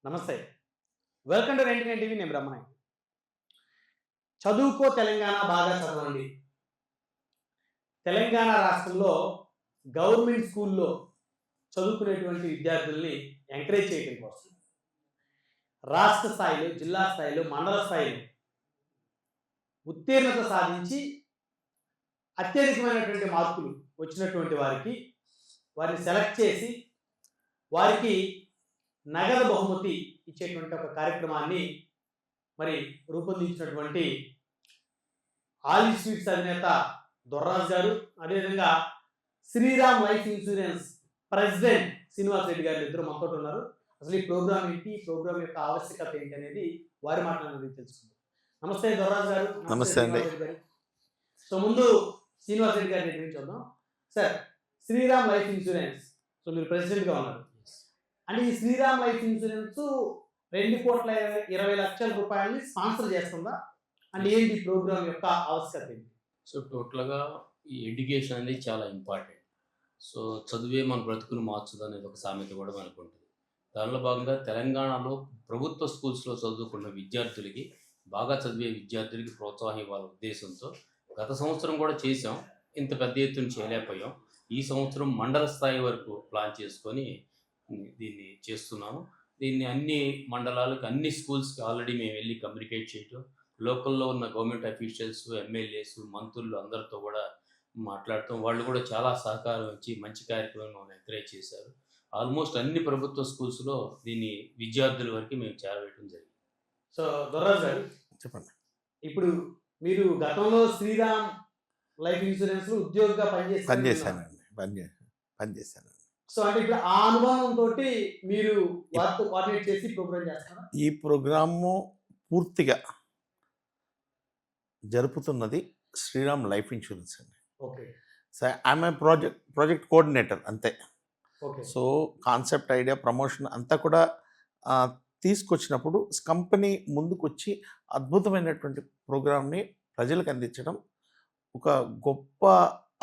నమస్తే. Welcome to 99 TV. నేను బ్రహ్మనాయ్. చదువుకో తెలంగాణ, బాగా చదవండి. తెలంగాణ రాష్ట్రంలో గవర్నమెంట్ స్కూల్లో చదువుకునేటువంటి విద్యార్థుల్ని ఎంకరేజ్ చేయడం కోసం రాష్ట్ర స్థాయిలో, జిల్లా స్థాయిలో, మండల స్థాయిలో ఉత్తీర్ణత సాధించి అత్యధికమైనటువంటి మార్కులు వచ్చినటువంటి వారిని సెలెక్ట్ చేసి వారికి నగదు బహుమతి ఇచ్చేటువంటి ఒక కార్యక్రమాన్ని మరి రూపొందించినటువంటి ఆల్ ఇన్స్టిట్యూట్స్ అధినేత దొర్రాజు గారు, అదేవిధంగా Shriram life insurance president Srinivas Reddy గారు ఇద్దరు మనతో ఉన్నారు. అసలు ఈ ప్రోగ్రామ్ ఏంటి, ఈ ప్రోగ్రామ్ యొక్క ఆవశ్యకత ఏంటి అనేది వారి మాటలను తెలుసుకుందాం. నమస్తే దొర్రాజు గారు. నమస్తే అండి. సో ముందు శ్రీనివాస్ రెడ్డి గారి దగ్గర నుంచి చూద్దాం. Sir, Shriram life insurance, so మీరు ప్రెసిడెంట్గా ఉన్నారు. అంటే ఈ శ్రీరామ్ లైఫ్ ఇన్సూరెన్స్ 2,20,00,000 రూపాయలని స్పాన్సర్ చేస్తుందా? అండ్ ఏంటి ఈ ప్రోగ్రామ్ యొక్క ఆవశ్యకత ఏంటి? సో టోటల్గా ఈ ఎడ్యుకేషన్ అనేది చాలా ఇంపార్టెంట్. సో చదివే మన బ్రతుకును మార్చుదు అనేది ఒక సామెత కూడా మనకు ఉంటుంది. దానిలో భాగంగా తెలంగాణలో ప్రభుత్వ స్కూల్స్లో చదువుకున్న విద్యార్థులకి, బాగా చదివే విద్యార్థులకి ప్రోత్సాహం ఇవ్వాలనే ఉద్దేశంతో గత సంవత్సరం కూడా చేసాం. ఇంత పెద్ద ఎత్తున చేయలేకపోయాం. ఈ సంవత్సరం మండల స్థాయి వరకు ప్లాన్ చేసుకొని దీన్ని చేస్తున్నాము. దీన్ని అన్ని మండలాలకు, అన్ని స్కూల్స్కి ఆల్రెడీ మేము వెళ్ళి కమ్యూనికేట్ చేయటం, లోకల్లో ఉన్న గవర్నమెంట్ అఫీషియల్స్, ఎమ్మెల్యేస్, మంత్రులు అందరితో కూడా మాట్లాడటం, వాళ్ళు కూడా చాలా సహకారం ఇచ్చి మంచి కార్యక్రమం ఎంకరేజ్ చేశారు. ఆల్మోస్ట్ అన్ని ప్రభుత్వ స్కూల్స్లో దీన్ని విద్యార్థుల వరకు మేము చేరవేయడం జరిగింది. సో దొర్రాజు గారు చెప్పండి. ఇప్పుడు మీరు గతంలో శ్రీరామ్ లైఫ్ ఇన్సూరెన్స్ లో ఉద్యోగిగా పనిచేశానండి. సో అంటే ఇప్పుడు ఆ అనుభవంతో మీరు వారితో కోఆర్డినేట్ చేసి ప్రోగ్రామ్ చేస్తారా? ఈ ప్రోగ్రాము పూర్తిగా జరుపుతున్నది శ్రీరామ్ లైఫ్ ఇన్సూరెన్స్ అండి. Okay. So I'm a project coordinator అంతే. Okay. So concept, idea, promotion అంతా కూడా తీసుకొచ్చినప్పుడు కంపెనీ ముందుకు వచ్చి అద్భుతమైనటువంటి ప్రోగ్రామ్ని ప్రజలకు అందించడం ఒక గొప్ప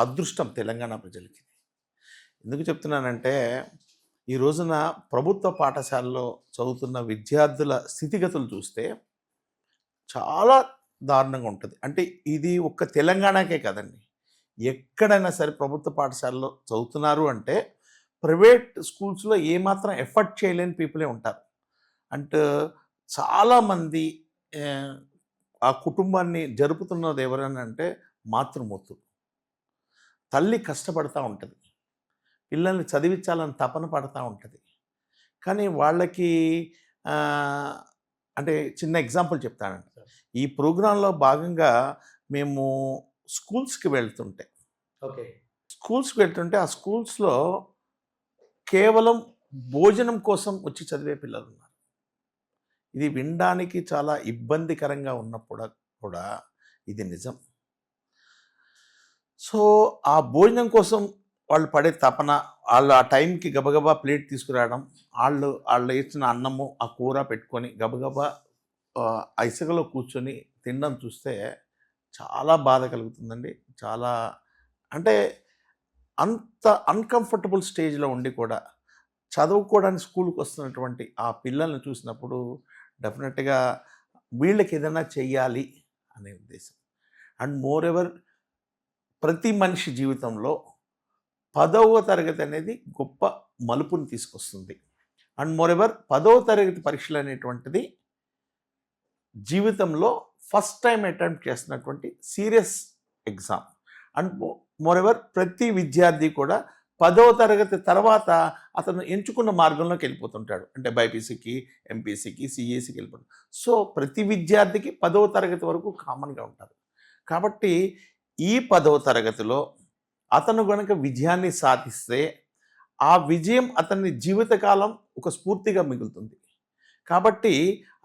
అదృష్టం తెలంగాణ ప్రజలకి. ఎందుకు చెప్తున్నానంటే, ఈ రోజున ప్రభుత్వ పాఠశాలలో చదువుతున్న విద్యార్థుల స్థితిగతులు చూస్తే చాలా దారుణంగా ఉంటుంది. అంటే ఇది ఒక్క తెలంగాణకే కదండి, ఎక్కడైనా సరే ప్రభుత్వ పాఠశాలలో చదువుతున్నారు అంటే ప్రైవేట్ స్కూల్స్లో ఏమాత్రం ఎఫర్ట్ చేయలేని పీపులే ఉంటారు. అంటే చాలామంది ఆ కుటుంబాన్ని జరుపుతున్నది ఎవరైనా అంటే మాతృమూర్తులు. తల్లి కష్టపడుతూ ఉంటుంది, పిల్లల్ని చదివించాలని తపన పడుతూ ఉంటుంది. కానీ వాళ్ళకి అంటే చిన్న ఎగ్జాంపుల్ చెప్తానండి. ఈ ప్రోగ్రాంలో భాగంగా మేము స్కూల్స్కి వెళ్తుంటే ఆ స్కూల్స్లో కేవలం భోజనం కోసం వచ్చి చదివే పిల్లలు ఉన్నారు. ఇది వినడానికి చాలా ఇబ్బందికరంగా ఉన్నప్పుడు కూడా ఇది నిజం. సో ఆ భోజనం కోసం వాళ్ళు పడే తపన, వాళ్ళు ఆ టైంకి గబగబా ప్లేట్ తీసుకురావడం, వాళ్ళు ఇచ్చిన అన్నము ఆ కూర పెట్టుకొని గబగబా ఆ ఇసుకలో కూర్చొని తినడం చూస్తే చాలా బాధ కలుగుతుందండి. చాలా అంటే అంత అన్కంఫర్టబుల్ స్టేజ్లో ఉండి కూడా చదువుకోవడానికి స్కూల్కి వస్తున్నటువంటి ఆ పిల్లల్ని చూసినప్పుడు డెఫినెట్గా వీళ్ళకి ఏదైనా చెయ్యాలి అనే ఉద్దేశం. అండ్ మోర్ ఎవర్ ప్రతి మనిషి జీవితంలో 10వ తరగతి అనేది గొప్ప మలుపుని తీసుకొస్తుంది. అండ్ మోర్ ఎవర్ 10వ తరగతి పరీక్షలు అనేటువంటిది జీవితంలో ఫస్ట్ టైం అటెంప్ట్ చేస్తున్నటువంటి serious exam. And more ever ప్రతి విద్యార్థి కూడా 10వ తరగతి తర్వాత అతను ఎంచుకున్న మార్గంలోకి వెళ్ళిపోతుంటాడు. అంటే బైపీసీకి, ఎంపీసీకి, సిఈసీకి వెళ్ళిపోతాడు. సో ప్రతి విద్యార్థికి 10వ తరగతి వరకు కామన్గా ఉంటారు. కాబట్టి ఈ 10వ తరగతిలో అతను కనుక విజయాన్ని సాధిస్తే ఆ విజయం అతని జీవితకాలం ఒక స్ఫూర్తిగా మిగులుతుంది. కాబట్టి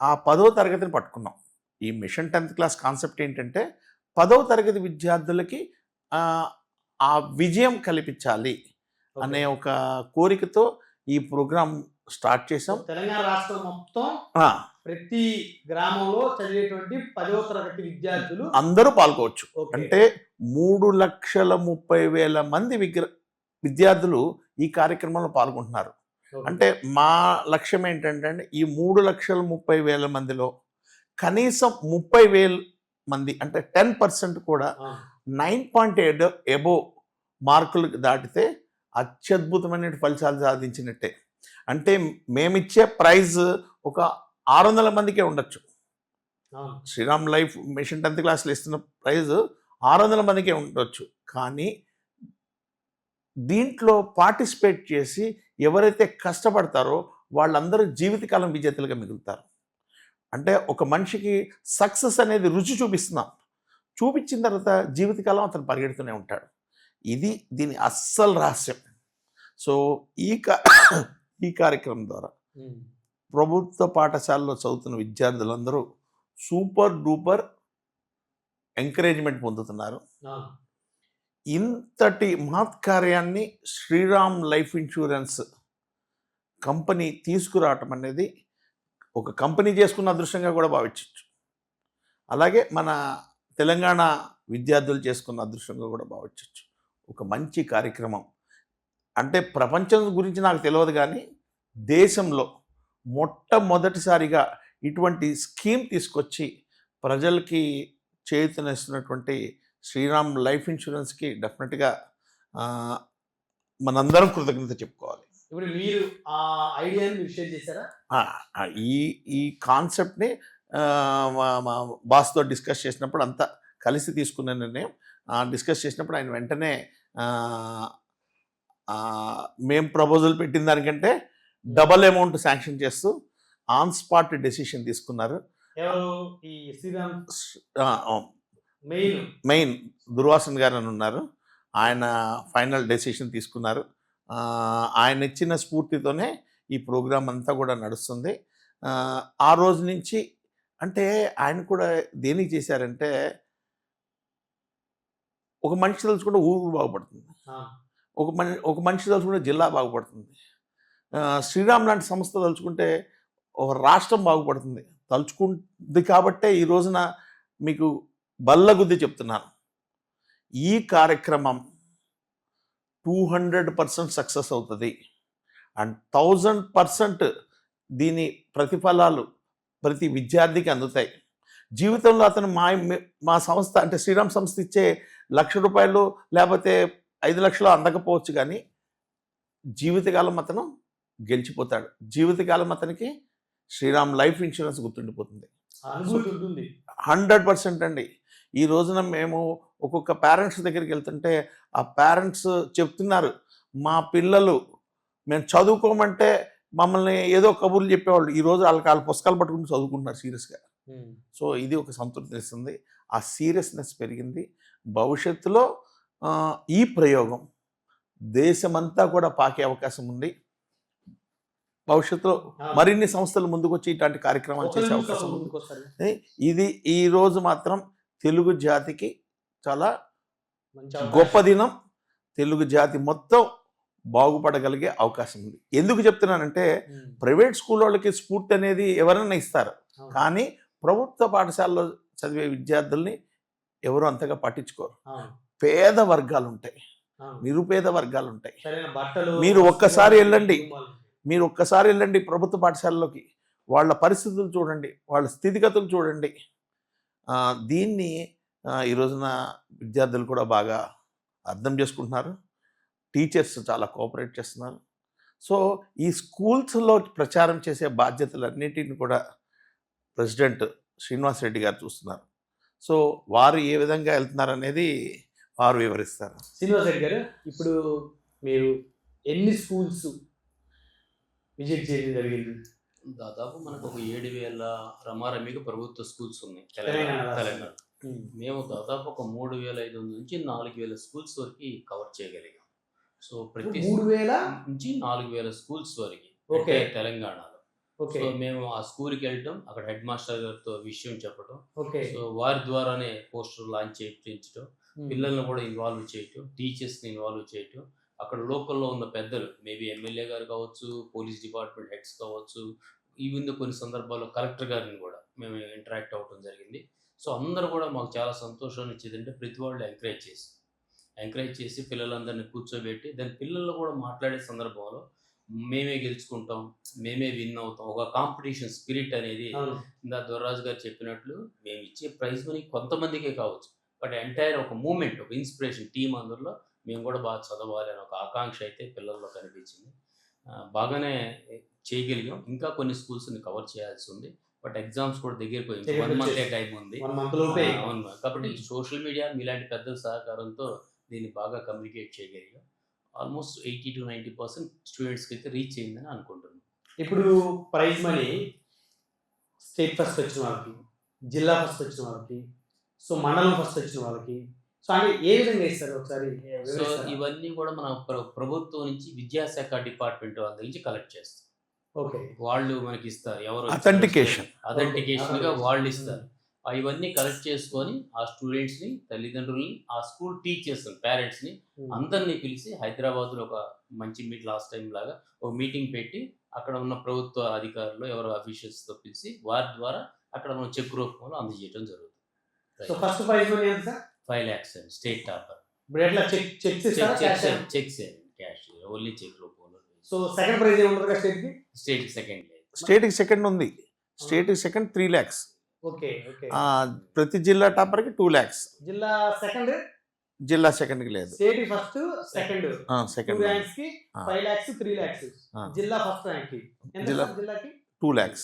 ఆ 10వ తరగతిని పట్టుకున్నాం. ఈ మిషన్ 10th క్లాస్ కాన్సెప్ట్ ఏంటంటే 10వ తరగతి విద్యార్థులకి ఆ విజయం కల్పించాలి అనే ఒక కోరికతో ఈ ప్రోగ్రాం స్టార్ట్ చేసాం. తెలంగాణ రాష్ట్రం మొత్తం ప్రతి గ్రామంలో చదివేటువంటి 10వ తరగతి విద్యార్థులు అందరూ పాల్గొవచ్చు. అంటే 3,30,000 మంది విద్యార్థులు ఈ కార్యక్రమంలో పాల్గొంటున్నారు. అంటే మా లక్ష్యం ఏంటంటే అండి, ఈ 3,30,000 మందిలో కనీసం 30,000 మంది అంటే 10% కూడా 9.8 ఎబోవ్ మార్కులు దాటితే అత్యద్భుతమైన ఫలితాలు సాధించినట్టే. అంటే మేమిచ్చే ప్రైజ్ ఒక 600 మందికే ఉండొచ్చు. శ్రీరామ్ లైఫ్ మిషన్ 10th క్లాస్లో ఇస్తున్న ప్రైజ్ 600 మందికే ఉండొచ్చు. కానీ దీంట్లో పార్టిసిపేట్ చేసి ఎవరైతే కష్టపడతారో వాళ్ళందరూ జీవితకాలం విజేతలుగా మిగులుతారు. అంటే ఒక మనిషికి సక్సెస్ అనేది రుచి చూపిస్తున్నాం, చూపించిన తర్వాత జీవితకాలం అతను పరిగెడుతూనే ఉంటాడు. ఇది దీని అస్సలు రహస్యం. సో ఈ కార్యక్రమం ద్వారా ప్రభుత్వ పాఠశాలలో చదువుతున్న విద్యార్థులందరూ సూపర్ డూపర్ ఎంకరేజ్మెంట్ పొందుతున్నారు. ఇంతటి మహత్కార్యాన్ని శ్రీరామ్ లైఫ్ ఇన్సూరెన్స్ కంపెనీ తీసుకురావటం అనేది ఒక కంపెనీ చేసుకున్న అదృష్టంగా కూడా భావించవచ్చు. అలాగే మన తెలంగాణ విద్యార్థులు చేసుకున్న అదృష్టంగా కూడా భావించవచ్చు. ఒక మంచి కార్యక్రమం. అంటే ప్రపంచం గురించి నాకు తెలియదు, కానీ దేశంలో మొట్టమొదటిసారిగా ఇటువంటి స్కీమ్ తీసుకొచ్చి ప్రజలకి చేయూతనిస్తున్నటువంటి శ్రీరామ్ లైఫ్ ఇన్సూరెన్స్కి డెఫినెట్గా మనందరం కృతజ్ఞత చెప్పుకోవాలి. ఇప్పుడు మీరు ఆ ఐడియాని మీరు షేర్ చేశారా? ఈ కాన్సెప్ట్ని మా బాస్తో డిస్కస్ చేసినప్పుడు అంతా కలిసి తీసుకున్న నిర్ణయం. డిస్కస్ చేసినప్పుడు ఆయన వెంటనే మేము ప్రపోజల్ పెట్టిన దానికంటే డబల్ అమౌంట్ శాంక్షన్ చేస్తూ ఆన్ స్పాట్ డెసిషన్ తీసుకున్నారు. ఈ శ్రీరామ్ మెయిన్ దుర్వాసన్ గారు అని ఉన్నారు. ఆయన ఫైనల్ డెసిషన్ తీసుకున్నారు. ఆయన ఇచ్చిన స్ఫూర్తితోనే ఈ ప్రోగ్రాం అంతా కూడా నడుస్తుంది. ఆ రోజు నుంచి అంటే ఆయన కూడా దేనికి చేశారంటే, ఒక మనిషి తలుచుకుంటే ఊరు బాగుపడుతుంది, ఒక మనిషి తలుచుకుంటే జిల్లా బాగుపడుతుంది, శ్రీరామ్ లాంటి సంస్థ తలుచుకుంటే ఒక రాష్ట్రం బాగుపడుతుంది. తలుచుకుంది కాబట్టే ఈ రోజున మీకు బల్లగుద్ది చెప్తున్నాను, ఈ కార్యక్రమం 200% సక్సెస్ అవుతుంది అండ్ 1000% దీని ప్రతిఫలాలు ప్రతి విద్యార్థికి అందుతాయి. జీవితంలో అతను మా సంస్థ అంటే శ్రీరామ్ సంస్థ ఇచ్చే ₹1,00,000 లేకపోతే 5 లక్షలు అందకపోవచ్చు, కానీ జీవితకాలం అతను గెలిచిపోతాడు. జీవితకాలం అతనికి శ్రీరామ్ లైఫ్ ఇన్సూరెన్స్ గుర్తుండిపోతుంది. 100% అండి. ఈ రోజున మేము ఒక్కొక్క పేరెంట్స్ దగ్గరికి వెళ్తుంటే ఆ పేరెంట్స్ చెప్తున్నారు, మా పిల్లలు మేము చదువుకోమంటే మమ్మల్ని ఏదో కబుర్లు చెప్పేవాళ్ళు, ఈరోజు వాళ్ళ పుస్తకాలు పట్టుకుని చదువుకుంటున్నారు సీరియస్గా. సో ఇది ఒక సంతృప్తి ఇస్తుంది. ఆ సీరియస్నెస్ పెరిగింది. భవిష్యత్తులో ఈ ప్రయోగం దేశమంతా కూడా పాకే అవకాశం ఉంది. భవిష్యత్తులో మరిన్ని సంస్థలు ముందుకొచ్చి ఇట్లాంటి కార్యక్రమాలు చేసే అవకాశం ఉంది. ఇది ఈ రోజు మాత్రం తెలుగు జాతికి చాలా గొప్ప దినం. తెలుగు జాతి మొత్తం బాగుపడగలిగే అవకాశం ఉంది. ఎందుకు చెప్తున్నానంటే, ప్రైవేట్ స్కూల్ వాళ్ళకి స్ఫూర్తి అనేది ఎవరైనా ఇస్తారు, కానీ ప్రభుత్వ పాఠశాలలో చదివే విద్యార్థుల్ని ఎవరు అంతగా పట్టించుకోరు. పేద వర్గాలు ఉంటాయి, నిరుపేద వర్గాలు ఉంటాయి. మీరు ఒక్కసారి వెళ్ళండి ప్రభుత్వ పాఠశాలలోకి, వాళ్ళ పరిస్థితులు చూడండి, వాళ్ళ స్థితిగతులు చూడండి. దీన్ని ఈ రోజున విద్యార్థులు కూడా బాగా అర్థం చేసుకుంటున్నారు. టీచర్స్ చాలా కోఆపరేట్ చేస్తున్నారు. సో ఈ స్కూల్స్లో ప్రచారం చేసే బాధ్యతలన్నిటిని కూడా ప్రెసిడెంట్ శ్రీనివాస్ రెడ్డి గారు చూస్తున్నారు. సో వారు ఏ విధంగా వెళ్తున్నారు అనేది వారు వివరిస్తారు. శ్రీనివాస్ రెడ్డి గారు, ఇప్పుడు మీరు ఎన్ని స్కూల్స్ విజిట్ చేయడం జరిగింది? దాదాపు మనకు ఒక 7,000 రమారమిగా ప్రభుత్వ స్కూల్స్ ఉన్నాయి తెలంగాణ. మేము దాదాపు ఒక 3,500 నుంచి 4,000 స్కూల్స్ వరకు కవర్ చేయగలిగాం. సో ప్రతి 3,000 నుంచి 4,000 స్కూల్స్ వరకు తెలంగాణలో. సో మేము ఆ స్కూల్కి వెళ్ళటం, అక్కడ హెడ్ మాస్టర్ గారితో విషయం చెప్పడం, సో వారి ద్వారానే పోస్టర్ లాంచ్ చేయించడం, పిల్లల్ని కూడా ఇన్వాల్వ్ చేయటం, టీచర్స్ని ఇన్వాల్వ్ చేయటం, అక్కడ లోకల్లో ఉన్న పెద్దలు మేబీ ఎమ్మెల్యే గారు కావచ్చు, పోలీస్ డిపార్ట్మెంట్ హెడ్స్ కావచ్చు, ఈవెన్ కొన్ని సందర్భాల్లో కలెక్టర్ గారిని కూడా మేము ఇంటరాక్ట్ అవ్వడం జరిగింది. సో అందరూ కూడా మాకు చాలా సంతోషాన్ని ఇచ్చేదంటే, ప్రతి వాళ్ళు ఎంకరేజ్ చేసి పిల్లలందరినీ కూర్చోబెట్టి దాని పిల్లలు కూడా మాట్లాడే సందర్భంలో మేమే గెలుచుకుంటాం, మేమే విన్ అవుతాం, ఒక కాంపిటీషన్ స్పిరిట్ అనేది అవును. ఇందా దొర్రాజు గారు చెప్పినట్లు మేము ఇచ్చే ప్రైజ్ మనీ కొంతమందికే కావచ్చు, బట్ ఎంటైర్ ఒక మూమెంట్, ఒక ఇన్స్పిరేషన్ టీం అందరిలో మేము కూడా బాగా చదవాలి అని ఒక ఆకాంక్ష అయితే పిల్లల్లో కనిపించింది. బాగానే చేయగలిగాం. ఇంకా కొన్ని స్కూల్స్ని కవర్ చేయాల్సి ఉంది, బట్ ఎగ్జామ్స్ కూడా దగ్గరికి పోయింది, 1 month టైం ఉంది. 1 month లోపే. అవును, కాబట్టి సోషల్ మీడియా మీలాంటి పెద్దల సహకారంతో దీన్ని బాగా కమ్యూనికేట్ చేయగలిగాం. ఆల్మోస్ట్ 80 to 90% స్టూడెంట్స్కి అయితే రీచ్ అయిందని అనుకుంటున్నాను. ఇప్పుడు ప్రైజ్ మనీ స్టేట్ ఫస్ట్ వచ్చిన వాళ్ళకి, జిల్లా ఫస్ట్ వచ్చిన వాళ్ళకి, సో మండలం ఫస్ట్ వచ్చిన వాళ్ళకి, సో అంటే ఏ విధంగా ఇస్తారు ఒకసారి సో వివరిస్తారా? ఇవన్నీ కూడా మన ప్రభుత్వం నుంచి విద్యాశాఖ డిపార్ట్మెంట్ వాళ్ళ నుంచి కలెక్ట్ చేస్తాం. ఓకే. వాళ్ళు మనకి ఇస్తారు, ఎవరు Authentication. అథెంటికేషన్ గా వాళ్ళు ఇస్తారు. ఇవన్నీ కలెక్ట్ చేసుకొని ఆ స్టూడెంట్స్ ని, తల్లిదండ్రుల్ని, ఆ స్కూల్ టీచర్స్, పేరెంట్స్ ని అందరినీ పిలిచి హైదరాబాద్ లో ఒక మంచి లాస్ట్ టైం లాగా ఒక మీటింగ్ పెట్టి అక్కడ ఉన్న ప్రభుత్వ అధికారులు ఎవరు అఫీషియల్స్ తో పిలిచి వారి ద్వారా అక్కడ మనం చెక్ రూపంలో అందజేయడం సో జరుగుతుంది. ఫస్ట్ ప్రైజ్ మనీ ఎంత సార్? 5 lakhs అండి, స్టేట్ టాపర్. ఇప్పుడు ఎట్లా చెక్స్ ఇస్తారా? చెక్స్ క్యాష్, ఓన్లీ చెక్ రూపంలో. సో సెకండ్ ప్రైజ్ ఏముంటుంది స్టేట్ కి? స్టేట్ సెకండ్ లేదు, స్టేట్కి సెకండ్ ఉంది. స్టేట్కి సెకండ్ 3 lakhs. ఓకే. ఓకే. ప్రతి జిల్లా టాపర్కి 2 lakhs. జిల్లా సెకండ్, జిల్లా సెకండ్కి లేదు. State first, second, 2 second ranks కి 5 lakhs, 3 lakhs. జిల్లా ఫస్ట్ ర్యాంక్ కి ఎంత జిల్లా- సార్ జిల్లాకి? 2 lakhs.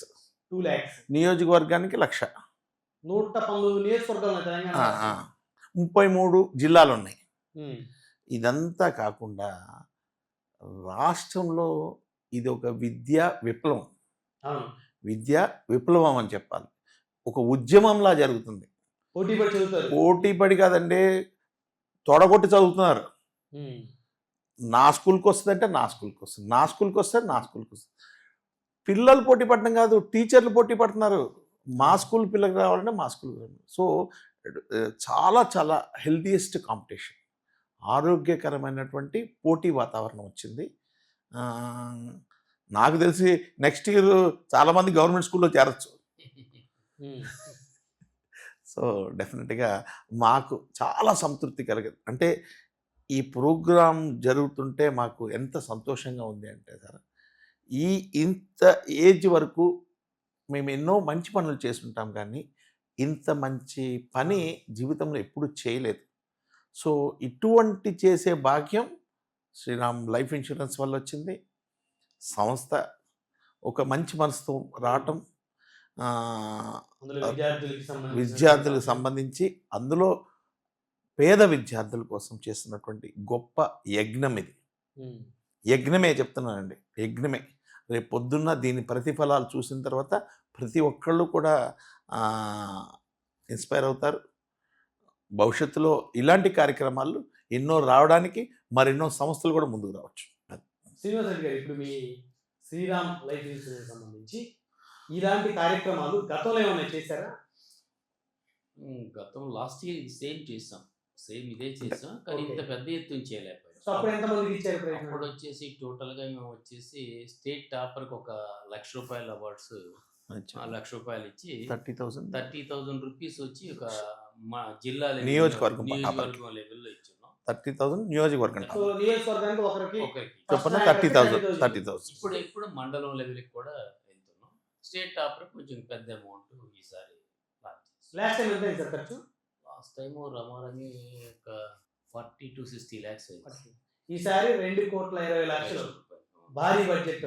2 lakhs. నియోజకవర్గానికి 1,00,000. 119 నియోజకవర్గాలు ఉన్నాయి తెలంగాణ. 33 జిల్లాలు ఉన్నాయి. ఉమ్. ఇదంతా కాకుండా రాష్ట్రంలో ఇది ఒక విద్యా విప్లవం, అవును. విద్యా విప్లవం అని చెప్పాలి. ఒక ఉద్యమంలా జరుగుతుంది. పోటీ పడి చదువుతారు. పోటీ పడి కాదండి, తొడగొట్టి చదువుతున్నారు. ఉమ్. నా స్కూల్కి వస్తుందంటే నా స్కూల్కి వస్తుంది, నా స్కూల్కి వస్తే నా స్కూల్కి వస్తుంది. పిల్లలు పోటీ పడడం కాదు, టీచర్లు పోటీ పడుతున్నారు. మా స్కూల్ పిల్లకి రావాలంటే మా స్కూల్కి రావాలి. సో చాలా చాలా హెల్తీయెస్ట్ కాంపిటీషన్, ఆరోగ్యకరమైనటువంటి పోటీ వాతావరణం వచ్చింది. నాకు తెలిసి నెక్స్ట్ ఇయర్ చాలామంది గవర్నమెంట్ స్కూల్లో చేరచ్చు. ఉమ్. సో డెఫినెట్గా మాకు చాలా సంతృప్తి కలిగింది. అంటే ఈ ప్రోగ్రాం జరుగుతుంటే మాకు ఎంత సంతోషంగా ఉంది అంటే సార్, ఇంత ఏజ్ వరకు మేము ఎన్నో మంచి పనులు చేస్తుంటాం, కానీ ఇంత మంచి పని జీవితంలో ఎప్పుడూ చేయలేదు. సో ఇటువంటి చేసే భాగ్యం శ్రీరామ్ లైఫ్ ఇన్సూరెన్స్ వల్ల వచ్చింది. సంస్థ ఒక మంచి మనసుతో రావటం, అందులో విద్యార్థులకు సంబంధించి అందులో పేద విద్యార్థుల కోసం చేస్తున్నటువంటి గొప్ప యజ్ఞం ఇది. ఉమ్. యజ్ఞమే చెప్తున్నానండి, యజ్ఞమే. రేపు పొద్దున్న దీని ప్రతిఫలాలు చూసిన తర్వాత ప్రతి ఒక్కళ్ళు కూడా ఇన్స్పైర్ అవుతారు. భవిష్యత్తులో ఇలాంటి కార్యక్రమాలు ఎన్నో రావడానికి మరెన్నో సంస్థలు కూడా ముందుకు రావచ్చు. శ్రీనివాస్ రెడ్డి గారు, ఇప్పుడు మీ శ్రీరామ్ లైఫ్ ఇన్సూరెన్స్ సంబంధించి ఇలాంటి కార్యక్రమాలు గతంలో ఏమైనా చేశారా? గతం లాస్ట్ ఇయర్ సేమ్ చేసాం, సేమ్ ఇదే చేసాం, కానీ ఇంత పెద్ద ఎత్తున చేయలేకపోయాం. సో అప్పుడు ఎంత మందికి ఇచ్చారు ప్రయత్నం? అప్పుడు వచ్చేసి టోటల్గా మేము వచ్చేసి స్టేట్ టాపర్కి ఒక ₹1,00,000 అవార్డ్స్, ₹1,00,000 ఇచ్చి 30,000 రూపీస్ వచ్చి ఒక మా జిల్లా నియోజకవర్గం లెవెల్లో ఇచ్చాం. 30,000 నియోజకవర్గం. సో నియోజకవర్గానికి ఒకరికి చొప్పున 30,000. ఇప్పుడు మండలం లెవెల్కి కూడా వెళ్తున్నాం. స్టేట్ టాపర్ కొంచెం పెద్ద అమౌంట్ ఈసారి లాస్ట్ టైం ఎంత అయింది సార్ ఖర్చు? లాస్ట్ టైం రమారమి ఒక 40 to 60 lakhs అయింది. ఈసారి 2,20,00,000 భారీ బడ్జెట్.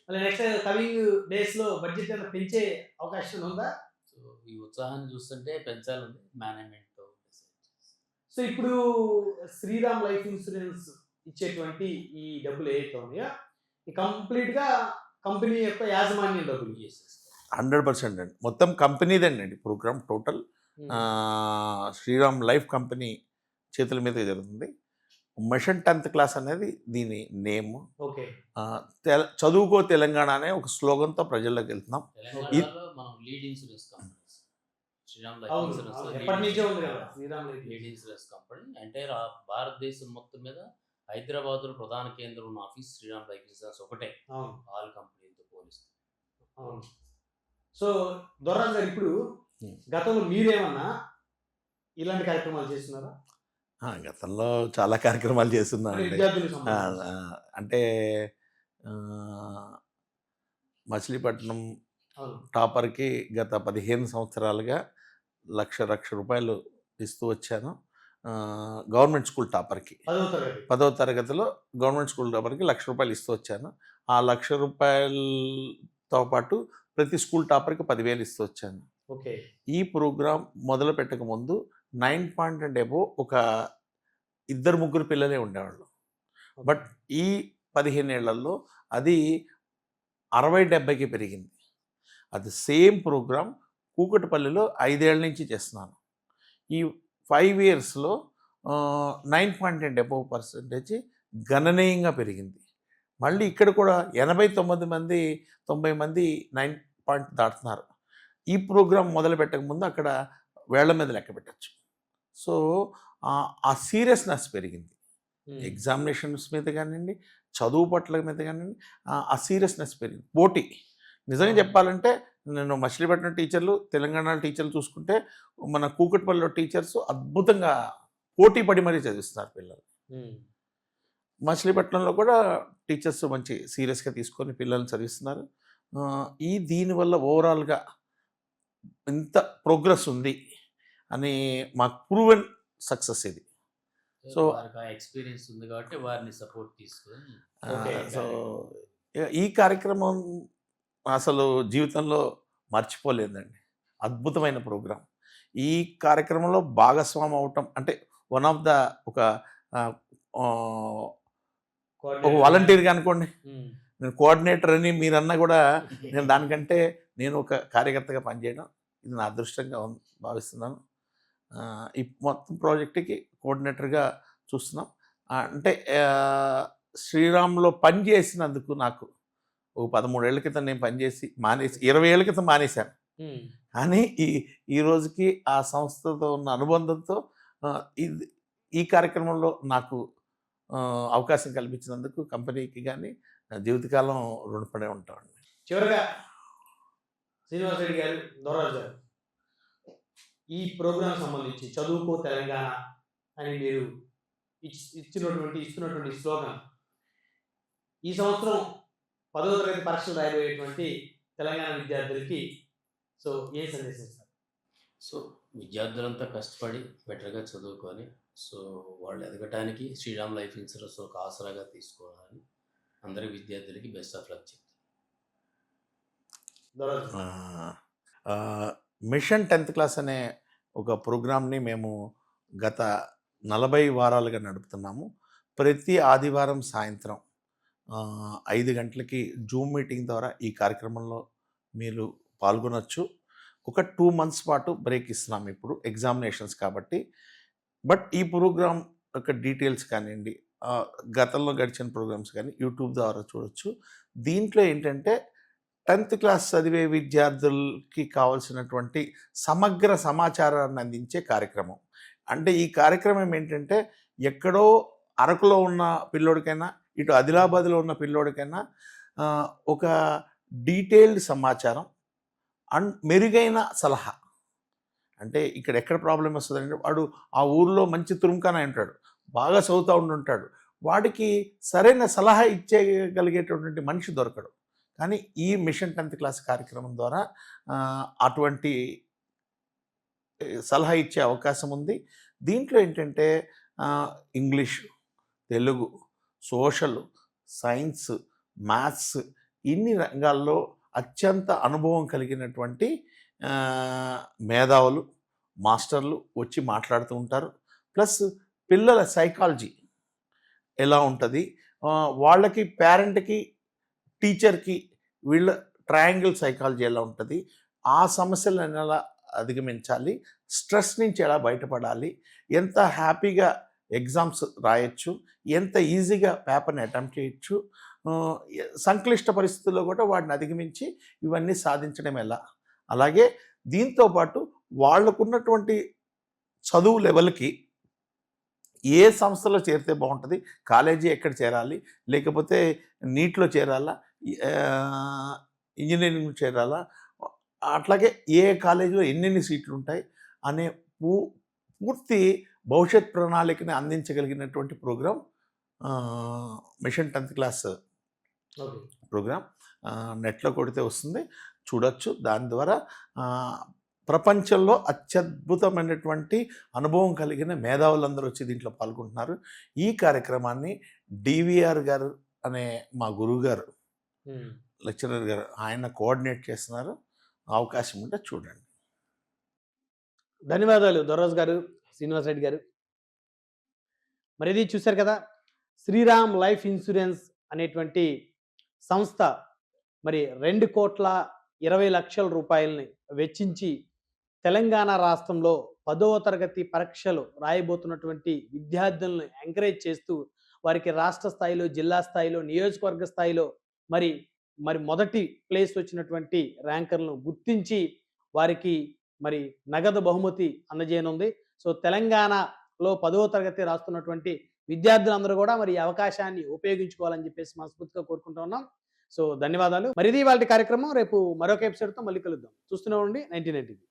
మళ్ళీ నెక్స్ట్ కమింగ్ డేస్ లో బడ్జెట్ ఏమైనా పెంచే అవకాశం ఉందా? సో ఈ ఉత్సాహాన్ని చూస్తుంటే పెంచాలని మేనేజ్మెంట్. సో ఇప్పుడు శ్రీరామ్ లైఫ్ ఇన్సూరెన్స్ ఇచ్చేటువంటి ఈ డబ్బులు ఏవైతే ఉన్నాయో ఈ కంప్లీట్ గా కంపెనీ యొక్క యాజమాన్యం డబ్బులు. 100% అండి, మొత్తం కంపెనీదండి programme total. Shriram life company చేతుల మీద జరుగుతుంది. మిషన్ 10th క్లాస్ అనేది దీని నేమ్. ఓకే. చదువుకో తెలంగాణ అనే ఒక స్లోగన్తో ప్రజల్లోకి వెళ్తున్నాం. తెలంగాణలో మనం lead insurance companies, Shriram life insurance ఎప్పటి నుంచే ఉంది కదా Shriram life lead insurance company. Entire భారతదేశం మొత్తం మీద హైదరాబాద్లో ప్రధాన కేంద్రం ఉన్న ఆఫీస్ శ్రీరామ్ లైఫ్ ఇన్సూరెన్స్ ఒకటే, ఆల్ కంపెనీతో పోలిస్తే. సో దొర్రాజు గారు, ఇప్పుడు గతంలో మీరేమన్నా ఇలాంటి కార్యక్రమాలు చేస్తున్నారా? గతంలో చాలా కార్యక్రమాలు చేస్తున్నానండి. విద్యార్థులకు సంబంధించి. అంటే మచిలీపట్నం అవును. టాపర్కి గత 15 సంవత్సరాలుగా లక్ష రూపాయలు ఇస్తూ వచ్చాను. గవర్నమెంట్ స్కూల్ టాపర్కి 10వ తరగతిలో గవర్నమెంట్ స్కూల్ టాపర్కి రూ. 1,00,000 ఇస్తూ వచ్చాను. ఆ రూ. 1,00,000తో పాటు ప్రతి స్కూల్ టాపర్కి 10,000 ఇస్తూ వచ్చాను. ఓకే. ఈ ప్రోగ్రాం మొదలు పెట్టక ముందు 9 పాయింట్ అండ్ అబోవ్ ఒక 2-3 పిల్లలే ఉండేవాళ్ళు. బట్ ఈ 15 ఏళ్లలో అది 60-70కి పెరిగింది. అది సేమ్ ప్రోగ్రాం కూకట్పల్లిలో 5 ఏళ్ల నుంచి చేస్తున్నాను. ఈ 5 ఇయర్స్లో 9 పాయింట్ అండ్ అబోవ్ పర్సెంటేజ్ గణనీయంగా పెరిగింది. మళ్ళీ ఇక్కడ కూడా 89 మంది 90 మంది 9 పాయింట్ దాటుతున్నారు. ఈ ప్రోగ్రాం మొదలు పెట్టక ముందు అక్కడ వేళ్ల మీద లెక్క పెట్టచ్చు. సో ఆ సీరియస్నెస్ పెరిగింది. ఎగ్జామినేషన్స్ మీద కానివ్వండి, చదువు పట్ల మీద కానివ్వండి, ఆ సీరియస్నెస్ పెరిగింది. పోటీ నిజంగా చెప్పాలంటే నేను మచిలీపట్నం టీచర్లు, తెలంగాణ టీచర్లు చూసుకుంటే మన కూకట్పల్లిలో టీచర్స్ అద్భుతంగా పోటీ పడి మరీ చదివిస్తున్నారు పిల్లలు. మచిలీపట్నంలో కూడా టీచర్స్ మంచి సీరియస్గా తీసుకొని పిల్లల్ని చదివిస్తున్నారు. దీనివల్ల ఓవరాల్గా ఇంత ప్రోగ్రెస్ ఉంది అని మాకు ప్రూవెన్ సక్సెస్ ఇది. సో ఎక్స్పీరియన్స్ ఉంది కాబట్టి వారిని సపోర్ట్ తీసుకొని సో ఈ కార్యక్రమం అసలు జీవితంలో మర్చిపోలేదండి. అద్భుతమైన ప్రోగ్రాం. ఈ కార్యక్రమంలో భాగస్వామి అవటం అంటే వన్ ఆఫ్ ద ఒక వాలంటీర్గా అనుకోండి, నేను కోఆర్డినేటర్ అని మీరన్నా కూడా నేను దానికంటే నేను ఒక కార్యకర్తగా పనిచేయడం ఇది నా అదృష్టంగా భావిస్తున్నాను. ఈ మొత్తం ప్రాజెక్టుకి కోఆర్డినేటర్గా చూస్తున్నాం. అంటే శ్రీరామ్లో పనిచేసినందుకు నాకు ఒక 13 ఏళ్ల క్రితం నేను పనిచేసి మానేసి 20 ఏళ్ల క్రితం మానేశాను. కానీ ఈ రోజుకి ఆ సంస్థతో ఉన్న అనుబంధంతో ఈ కార్యక్రమంలో నాకు అవకాశం కల్పించినందుకు కంపెనీకి కానీ జీవితకాలం రుణపడే ఉంటామండి. చివరిగా శ్రీనివాస్ రెడ్డి గారు, దొరరాజు గారు, ఈ ప్రోగ్రాం సంబంధించి చదువుకో తెలంగాణ అని మీరు ఇస్తున్నటువంటి స్లోగన్ ఈ సంవత్సరం 10వ తరగతి పరీక్షలు రాయబోయేటువంటి తెలంగాణ విద్యార్థులకి సో ఏ సందేశం ఇస్తారు? సో విద్యార్థులంతా కష్టపడి బెటర్గా చదువుకొని సో వాళ్ళు ఎదగటానికి శ్రీరామ్ లైఫ్ ఇన్సూరెన్స్ ఒక ఆసరాగా తీసుకోవాలని అందరి విద్యార్థులకి బెస్ట్ ఆఫ్ లక్ చెప్తాను. మిషన్ 10th క్లాస్ అనే ఒక ప్రోగ్రామ్ని మేము గత 40 వారాలుగా నడుపుతున్నాము. ప్రతి ఆదివారం సాయంత్రం 5 గంటలకి జూమ్ మీటింగ్ ద్వారా ఈ కార్యక్రమంలో మీరు పాల్గొనవచ్చు. ఒక 2 months పాటు బ్రేక్ ఇస్తున్నాం ఇప్పుడు ఎగ్జామినేషన్స్ కాబట్టి. బట్ ఈ ప్రోగ్రామ్ యొక్క డీటెయిల్స్ కానివ్వండి, గతంలో గడిచిన ప్రోగ్రామ్స్ కానీ యూట్యూబ్ ద్వారా చూడవచ్చు. దీంట్లో ఏంటంటే 10th క్లాస్ చదివే విద్యార్థులకి కావాల్సినటువంటి సమగ్ర సమాచారాన్ని అందించే కార్యక్రమం. అంటే ఈ కార్యక్రమం ఏంటంటే ఎక్కడో అరకులో ఉన్న పిల్లోడికైనా, ఇటు ఆదిలాబాద్లో ఉన్న పిల్లోడికైనా ఒక డీటెయిల్డ్ సమాచారం అండ్ మెరుగైన సలహా. అంటే ఇక్కడ ఎక్కడ ప్రాబ్లం వస్తుందంటే వాడు ఆ ఊర్లో మంచి తురుముకానే ఉంటాడు, బాగా చదువుతూ ఉండుంటాడు, వాడికి సరైన సలహా ఇచ్చేయగలిగేటటువంటి మనిషి దొరకడు. కానీ ఈ మిషన్ 10th క్లాస్ కార్యక్రమం ద్వారా అటువంటి సలహా ఇచ్చే అవకాశం ఉంది. దీంట్లో ఏంటంటే English, Telugu, social, science, maths ఇన్ని రంగాల్లో అత్యంత అనుభవం కలిగినటువంటి మేధావులు, మాస్టర్లు వచ్చి మాట్లాడుతూ ఉంటారు. ప్లస్ పిల్లల సైకాలజీ ఎలా ఉంటుంది, వాళ్ళకి పేరెంట్కి టీచర్కి వీళ్ళ ట్రయాంగిల్ సైకాలజీ ఎలా ఉంటుంది, ఆ సమస్యలను ఎలా అధిగమించాలి, స్ట్రెస్ నుంచి ఎలా బయటపడాలి, ఎంత హ్యాపీగా ఎగ్జామ్స్ రాయొచ్చు, ఎంత ఈజీగా పేపర్ని అటెంప్ట్ చేయొచ్చు, సంక్లిష్ట పరిస్థితుల్లో కూడా వాటిని అధిగమించి ఇవన్నీ సాధించడం ఎలా. అలాగే దీంతోపాటు వాళ్ళకున్నటువంటి చదువు లెవెల్కి ఏ సంస్థలో చేరితే బాగుంటుంది, కాలేజీ ఎక్కడ చేరాలి, లేకపోతే నీట్లో చేరాలా, ఇంజనీరింగ్ చేరాలా, అట్లాగే ఏ కాలేజీలో ఎన్నెన్ని సీట్లు ఉంటాయి అనే పూర్తి భవిష్యత్ ప్రణాళికని అందించగలిగినటువంటి programme mission 10th class okay. Programme. నెట్లో కొడితే వస్తుంది, చూడొచ్చు. దాని ద్వారా ప్రపంచంలో అత్యద్భుతమైనటువంటి అనుభవం కలిగిన మేధావులందరూ వచ్చి దీంట్లో పాల్గొంటున్నారు. ఈ కార్యక్రమాన్ని డివిఆర్ గారు అనే మా గురువు గారు, లెక్చరర్ గారు, ఆయన కోఆర్డినేట్ చేస్తున్నారు. అవకాశం ఉంటే చూడండి. ధన్యవాదాలు దొరరాజు గారు, శ్రీనివాస్ రెడ్డి గారు. మరి ఇది చూశారు కదా, శ్రీరామ్ లైఫ్ ఇన్సూరెన్స్ అనేటువంటి సంస్థ మరి 2,20,00,000 రూపాయలని వెచ్చించి తెలంగాణ రాష్ట్రంలో 10వ తరగతి పరీక్షలు రాయబోతున్నటువంటి విద్యార్థులను ఎంకరేజ్ చేస్తూ వారికి రాష్ట్ర స్థాయిలో, జిల్లా స్థాయిలో, నియోజకవర్గ స్థాయిలో మరి మరి మొదటి ప్లేస్ వచ్చినటువంటి ర్యాంకర్లను గుర్తించి వారికి మరి నగదు బహుమతి అందజేయనుంది. సో తెలంగాణలో 10వ తరగతి రాస్తున్నటువంటి విద్యార్థులందరూ కూడా మరి ఈ అవకాశాన్ని ఉపయోగించుకోవాలని చెప్పేసి మనస్ఫూర్తిగా కోరుకుంటూ ఉన్నాం. సో ధన్యవాదాలు. మరి ఇది ఇవాళ కార్యక్రమం. రేపు మరొక ఎపిసోడ్తో మళ్ళీ కలుద్దాం. చూస్తూనే ఉండండి 99 టీవీ.